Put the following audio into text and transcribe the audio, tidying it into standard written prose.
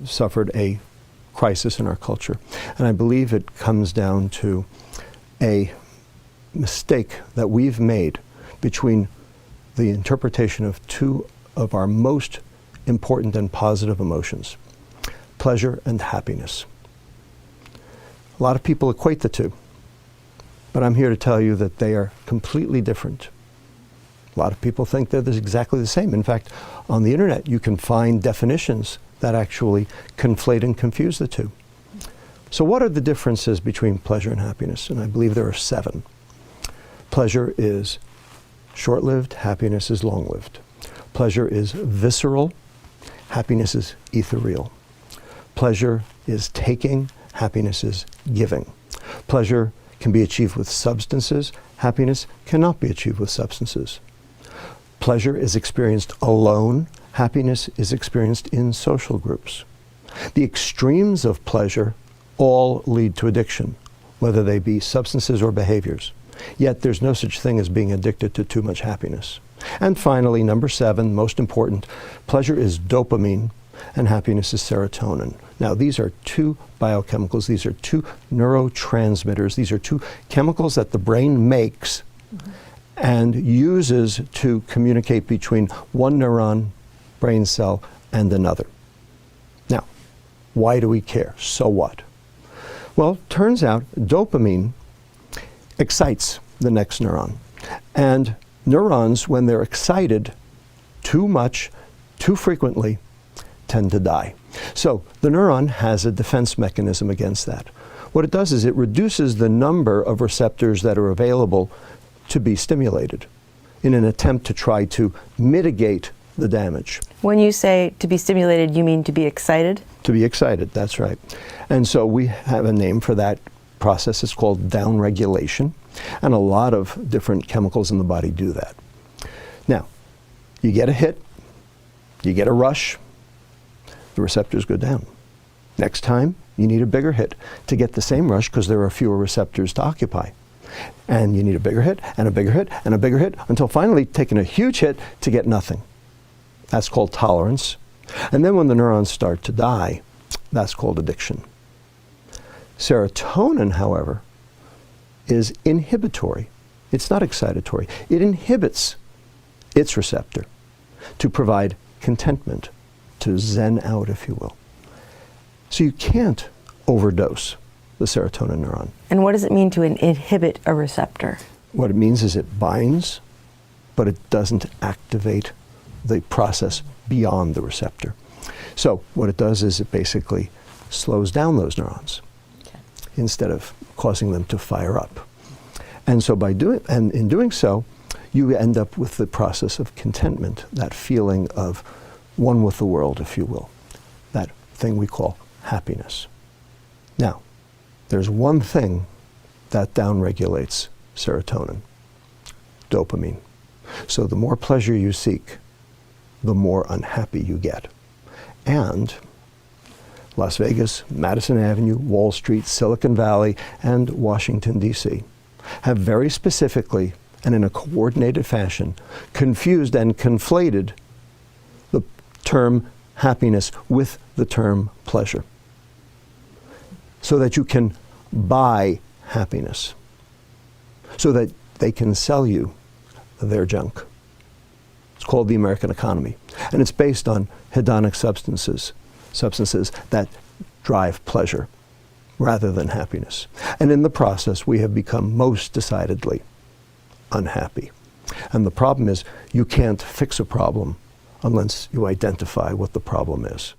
suffered a crisis in our culture. And I believe it comes down to a mistake that we've made between the interpretation of two of our most important and positive emotions, pleasure and happiness. A lot of people equate the two, but I'm here to tell you that they are completely different. A lot of people think they're exactly the same. In fact, on the internet, you can find definitions that actually conflate and confuse the two. So what are the differences between pleasure and happiness? And I believe there are 7. Pleasure is short-lived, happiness is long-lived. Pleasure is visceral, happiness is ethereal. Pleasure is taking, happiness is giving. Pleasure can be achieved with substances, happiness cannot be achieved with substances. Pleasure is experienced alone, happiness is experienced in social groups. The extremes of pleasure all lead to addiction, whether they be substances or behaviors. Yet there's no such thing as being addicted to too much happiness. And finally, number 7, most important, pleasure is dopamine and happiness is serotonin. Now, these are 2 biochemicals. These are 2 neurotransmitters. These are 2 chemicals that the brain makes and uses to communicate between one neuron, brain cell, and another. Now, why do we care? So what? Well, turns out dopamine excites the next neuron. And neurons, when they're excited too much, too frequently, tend to die. So the neuron has a defense mechanism against that. What it does is it reduces the number of receptors that are available to be stimulated in an attempt to try to mitigate the damage. When you say to be stimulated, you mean to be excited? To be excited, that's right. And so we have a name for that process. It's called downregulation, and a lot of different chemicals in the body do that. Now, you get a hit, you get a rush, the receptors go down. Next time, you need a bigger hit to get the same rush because there are fewer receptors to occupy. And you need a bigger hit, and a bigger hit, and a bigger hit, until finally taking a huge hit to get nothing. That's called tolerance. And then when the neurons start to die, that's called addiction. Serotonin, however, is inhibitory. It's not excitatory. It inhibits its receptor to provide contentment, to zen out, if you will. So you can't overdose the serotonin neuron. And what does it mean to inhibit a receptor? What it means is it binds, but it doesn't activate the process beyond the receptor. So what it does is it basically slows down those neurons instead of causing them to fire up. And so in doing so, you end up with the process of contentment, that feeling of one with the world, if you will, that thing we call happiness. Now, there's one thing that downregulates serotonin, dopamine. So the more pleasure you seek, the more unhappy you get. And Las Vegas, Madison Avenue, Wall Street, Silicon Valley, and Washington, D.C. have very specifically and in a coordinated fashion confused and conflated the term happiness with the term pleasure, so that you can buy happiness, so that they can sell you their junk. It's called the American economy, and it's based on hedonic substances that drive pleasure rather than happiness. And in the process, we have become most decidedly unhappy. And the problem is, you can't fix a problem unless you identify what the problem is.